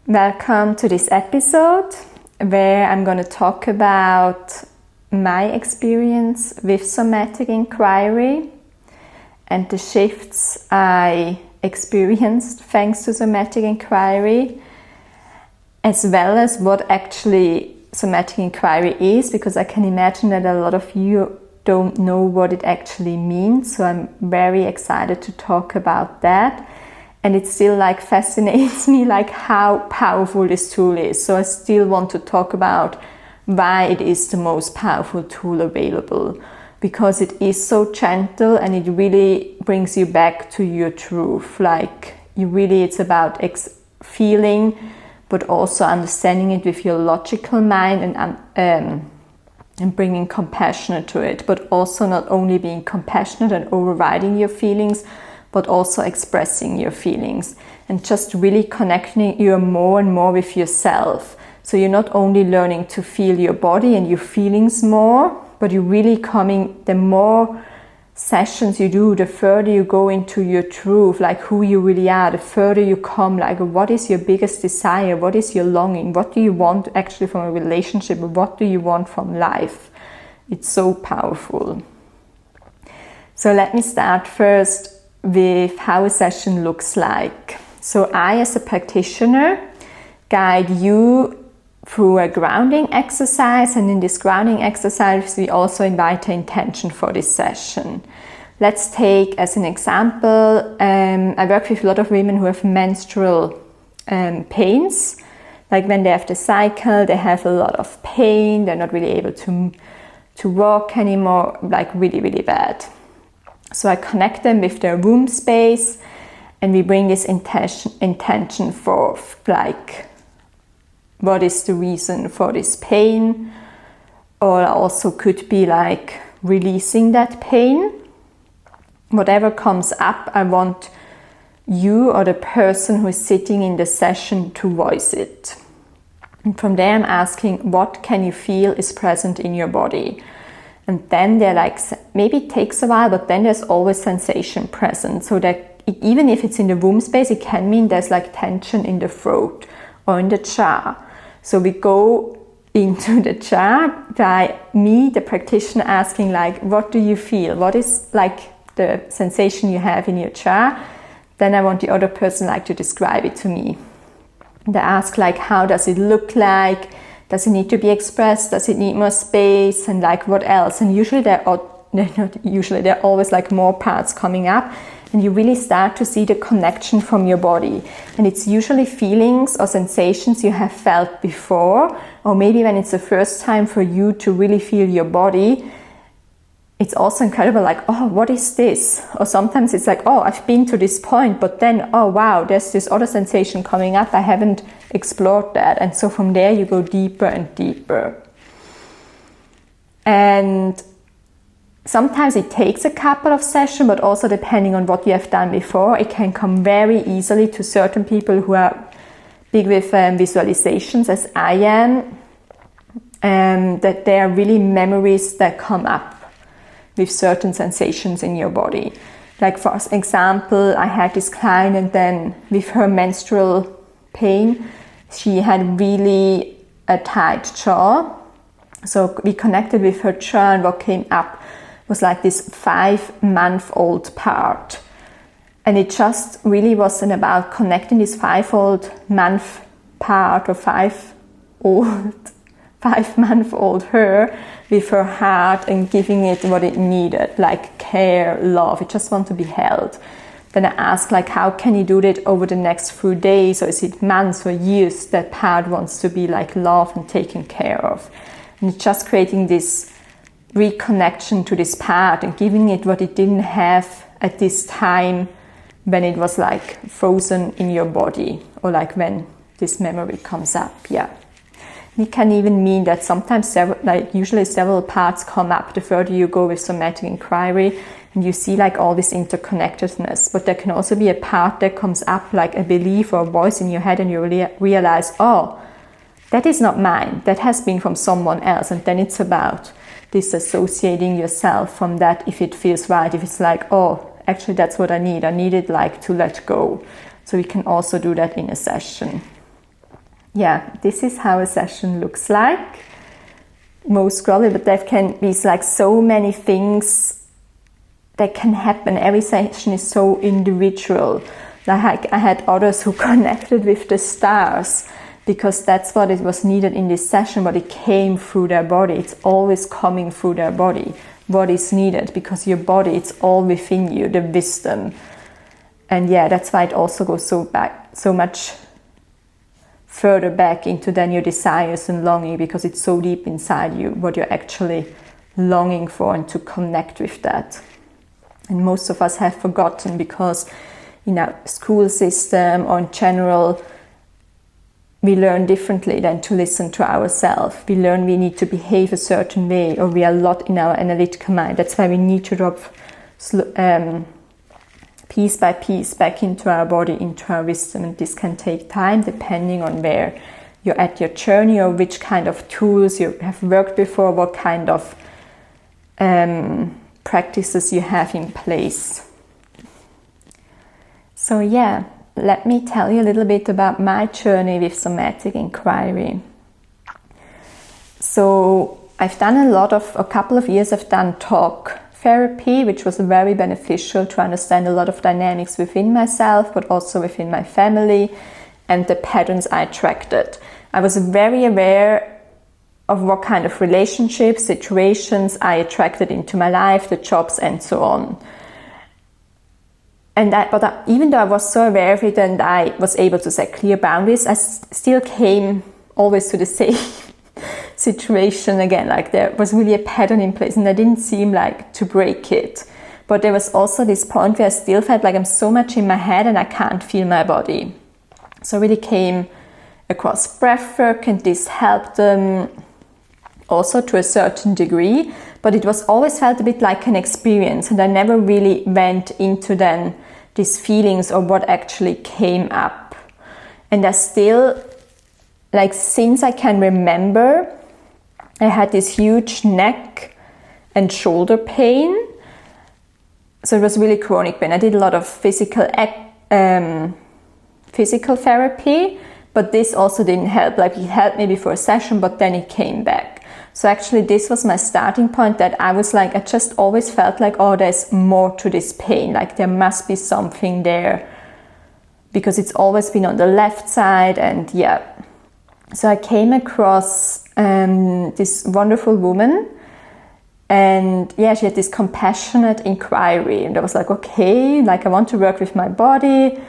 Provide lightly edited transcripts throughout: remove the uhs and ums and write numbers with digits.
Welcome to this episode where I'm going to talk about my experience with Somatic Inquiry and the shifts I experienced thanks to Somatic Inquiry, as well as what actually Somatic Inquiry is, because I can imagine that a lot of you don't know what it actually means. So I'm very excited to talk about that. And it still fascinates me how powerful this tool is. So I still want to talk about why it is the most powerful tool available, because it is so gentle and it really brings you back to your truth. It's about feeling, but also understanding it with your logical mind and bringing compassion to it, but also not only being compassionate and overriding your feelings, but also expressing your feelings and just really connecting you more and more with yourself. So you're not only learning to feel your body and your feelings more, but you're really the more sessions you do, the further you go into your truth, who you really are, the further you come, what is your biggest desire, what is your longing, what do you want actually from a relationship, what do you want from life. It's so powerful. So let me start first with how a session looks like. So I, as a practitioner, guide you through a grounding exercise, and in this grounding exercise we also invite an intention for this session. Let's take as an example, I work with a lot of women who have menstrual pains. When they have the cycle, they have a lot of pain, they're not really able to walk anymore, really, really bad. So I connect them with their womb space and we bring this intention forth, what is the reason for this pain? Or also could be releasing that pain. Whatever comes up, I want you or the person who is sitting in the session to voice it. And from there I'm asking, what can you feel is present in your body? And then they're maybe it takes a while, but then there's always sensation present. So that even if it's in the womb space, it can mean there's tension in the throat or in the jaw. So we go into the jaw by me, the practitioner, asking what do you feel? What is the sensation you have in your jaw? Then I want the other person to describe it to me. They ask how does it look like? Does it need to be expressed? Does it need more space? And what else? And usually there are always more parts coming up, and you really start to see the connection from your body. And it's usually feelings or sensations you have felt before, or maybe when it's the first time for you to really feel your body, it's also incredible, oh, what is this? Or sometimes it's oh, I've been to this point, but then, oh wow, there's this other sensation coming up, I haven't explored that. And so from there you go deeper and deeper. And sometimes it takes a couple of sessions, but also depending on what you have done before, it can come very easily to certain people who are big with visualizations, as I am, that there are really memories that come up with certain sensations in your body. For example, I had this client, and then with her menstrual pain, she had really a tight jaw. So we connected with her jaw, and what came up was this 5-month-old part. And it just really wasn't about connecting this 5-month part or 5-month-old her with her heart and giving it what it needed, care, love. It just wants to be held. Then I ask, how can you do that over the next few days, or is it months or years that part wants to be loved and taken care of? And it's just creating this reconnection to this part and giving it what it didn't have at this time when it was frozen in your body, or when this memory comes up. Yeah. It can even mean that sometimes usually several parts come up the further you go with Somatic Inquiry, and you see all this interconnectedness. But there can also be a part that comes up, a belief or a voice in your head, and you realize, oh, that is not mine, that has been from someone else. And then it's about disassociating yourself from that, if it feels right, if it's oh, actually that's what I need it to let go. So we can also do that in a session. yeah, this is how a session looks like. Most probably, but there can be like so many things that can happen. Every session is so individual. Like I had others who connected with the stars because that's what it was needed in this session, but it came through their body. It's always coming through their body, what is needed, because your body, it's all within you, the wisdom. And yeah, that's why it also goes so much further back into then your desires and longing, because it's so deep inside you, what you're actually longing for, and to connect with that. And most of us have forgotten because in our school system or in general, we learn differently than to listen to ourselves. We learn we need to behave a certain way, or we are a lot in our analytical mind. That's why we need to drop piece by piece back into our body, into our wisdom. And this can take time depending on where you're at your journey, or which kind of tools you have worked before, what kind of practices you have in place. So yeah, let me tell you a little bit about my journey with Somatic Inquiry. So I've done a couple of years I've done talk therapy, which was very beneficial to understand a lot of dynamics within myself, but also within my family and the patterns I attracted. I was very aware of what kind of relationships, situations I attracted into my life, the jobs and so on. But even though I was so aware of it and I was able to set clear boundaries, I still came always to the same situation again. Like there was really a pattern in place and I didn't seem like to break it. But there was also this point where I still felt like I'm so much in my head and I can't feel my body. So I really came across breathwork, and this helped them also to a certain degree, but it was always felt a bit like an experience, and I never really went into then these feelings or what actually came up. And I still, like since I can remember, I had this huge neck and shoulder pain. So it was really chronic pain. I did a lot of physical therapy, but this also didn't help. Like it helped maybe for a session, but then it came back. So actually this was my starting point, that I was like, I just always felt like, oh, there's more to this pain. Like there must be something there, because it's always been on the left side. And yeah, so I came across this wonderful woman, and yeah, she had this compassionate inquiry, and I was like, okay, like I want to work with my body.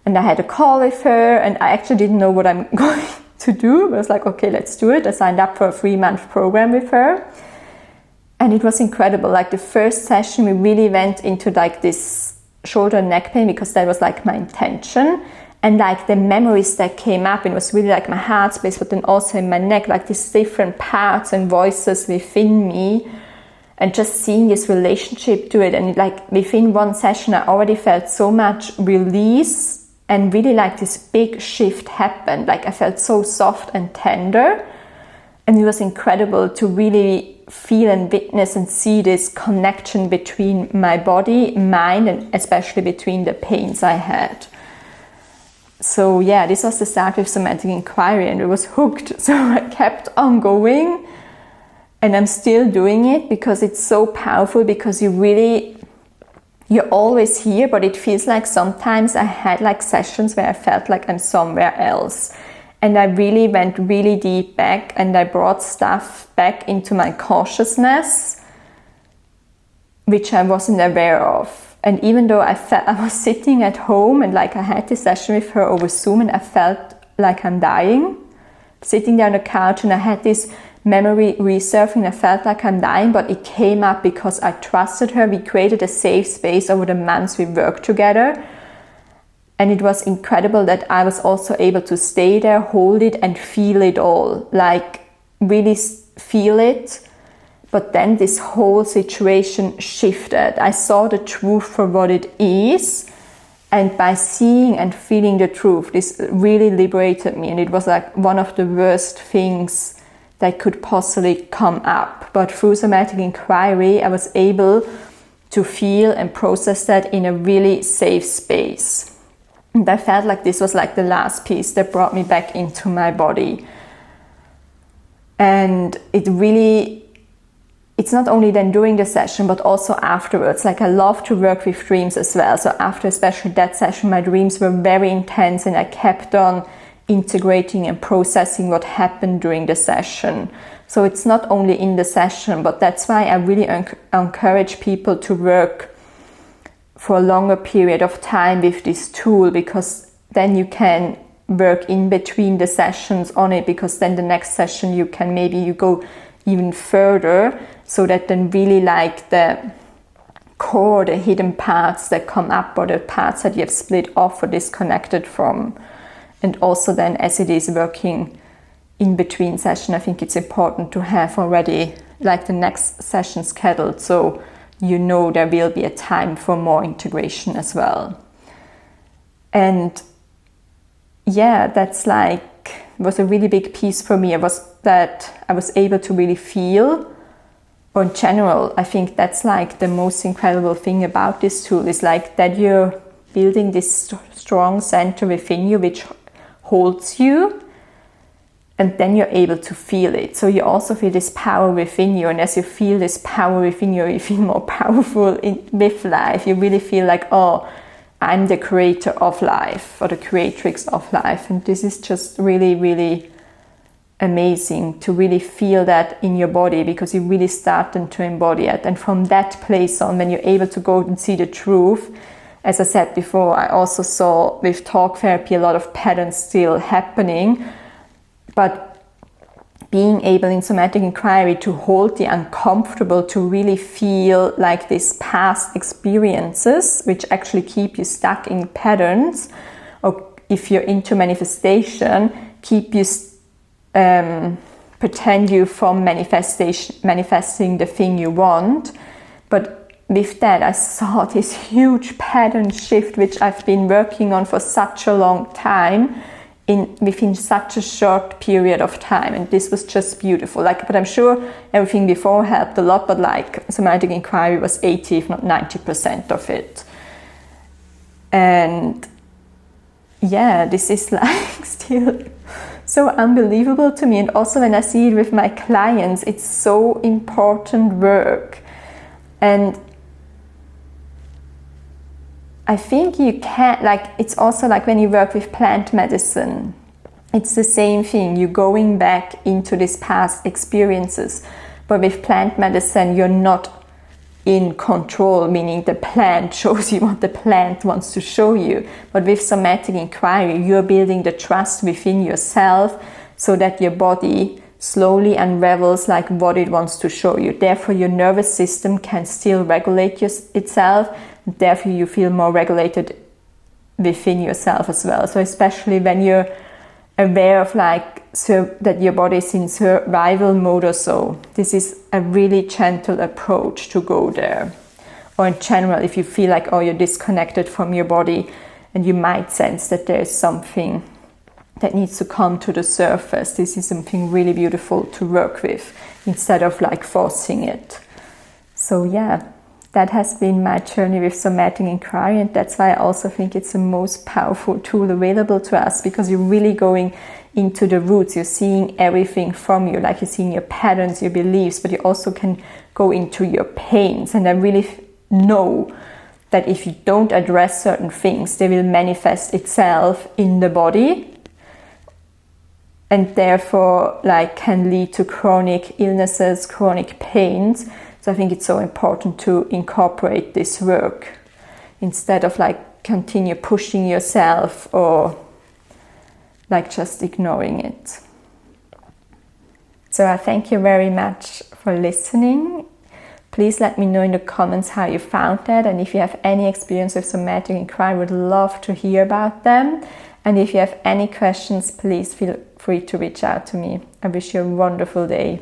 And I had a call with her, and I actually didn't know what I'm going to do. I was like, okay, let's do it. I signed up for a 3-month program with her, and it was incredible. Like the first session, we really went into like this shoulder and neck pain, because that was like my intention. And like the memories that came up, it was really like my heart space, but then also in my neck, like these different parts and voices within me, and just seeing this relationship to it. And like within one session, I already felt so much release, and really like this big shift happened. Like I felt so soft and tender, and it was incredible to really feel and witness and see this connection between my body, mind, and especially between the pains I had. So yeah, this was the start with Somatic Inquiry, and it was hooked. So I kept on going, and I'm still doing it because it's so powerful, because you're always here, but it feels like sometimes I had like sessions where I felt like I'm somewhere else. And I really went really deep back, and I brought stuff back into my consciousness, which I wasn't aware of. And even though I was sitting at home, and like I had this session with her over Zoom, and I felt like I'm dying, sitting there on the couch, and I had this memory resurfing. I felt like I'm dying, but it came up because I trusted her. We created a safe space over the months we worked together. And it was incredible that I was also able to stay there, hold it, and feel it all. Like really feel it. But then this whole situation shifted. I saw the truth for what it is. And by seeing and feeling the truth, this really liberated me. And it was like one of the worst things that could possibly come up. But through Somatic Inquiry, I was able to feel and process that in a really safe space. And I felt like this was like the last piece that brought me back into my body. And it's not only then during the session, but also afterwards. Like I love to work with dreams as well. So after especially that session, my dreams were very intense, and I kept on integrating and processing what happened during the session. So it's not only in the session, but that's why I really encourage people to work for a longer period of time with this tool, because then you can work in between the sessions on it, because then the next session you go even further, so that then really like the core, the hidden parts that come up, or the parts that you have split off or disconnected from. And also then, as it is working in between session, I think it's important to have already like the next session scheduled, so you know there will be a time for more integration as well. And yeah, that's like, was a really big piece for me. It was that I was able to really feel, or in general, I think that's like the most incredible thing about this tool, is like that you're building this strong center within you which holds you, and then you're able to feel it. So you also feel this power within you, and as you feel this power within you, you feel more powerful with life. You really feel like, oh, I'm the creator of life, or the creatrix of life. And this is just really, really amazing to really feel that in your body, because you really start then to embody it. And from that place on, when you're able to go and see the truth, as I said before, I also saw with talk therapy a lot of patterns still happening, but being able in somatic inquiry to hold the uncomfortable, to really feel like these past experiences, which actually keep you stuck in patterns, or if you're into manifestation, keep you pretend you from manifesting the thing you want. But with that, I saw this huge pattern shift, which I've been working on for such a long time, within such a short period of time. And this was just beautiful. But I'm sure everything before helped a lot, but like somatic inquiry was 80, if not 90% of it. And yeah, this is like still so unbelievable to me. And also when I see it with my clients, it's so important work. And I think you can't, it's also like when you work with plant medicine, it's the same thing. You're going back into these past experiences. But with plant medicine, you're not in control, meaning the plant shows you what the plant wants to show you. But with somatic inquiry, you're building the trust within yourself so that your body slowly unravels like what it wants to show you. Therefore, your nervous system can still regulate itself. Therefore, you feel more regulated within yourself as well. So especially when you're aware of that your body is in survival mode or so, this is a really gentle approach to go there. Or in general, if you feel like, you're disconnected from your body and you might sense that there's something that needs to come to the surface, this is something really beautiful to work with instead of forcing it. So yeah, that has been my journey with somatic inquiry, and that's why I also think it's the most powerful tool available to us, because you're really going into the roots. You're seeing everything from you, you're seeing your patterns, your beliefs, but you also can go into your pains. And I really know that if you don't address certain things, they will manifest itself in the body, and therefore can lead to chronic illnesses, chronic pains. So I think it's so important to incorporate this work instead of continue pushing yourself or just ignoring it. So I thank you very much for listening. Please let me know in the comments how you found that, and if you have any experience with somatic inquiry, I would love to hear about them. And if you have any questions, please feel free to reach out to me. I wish you a wonderful day.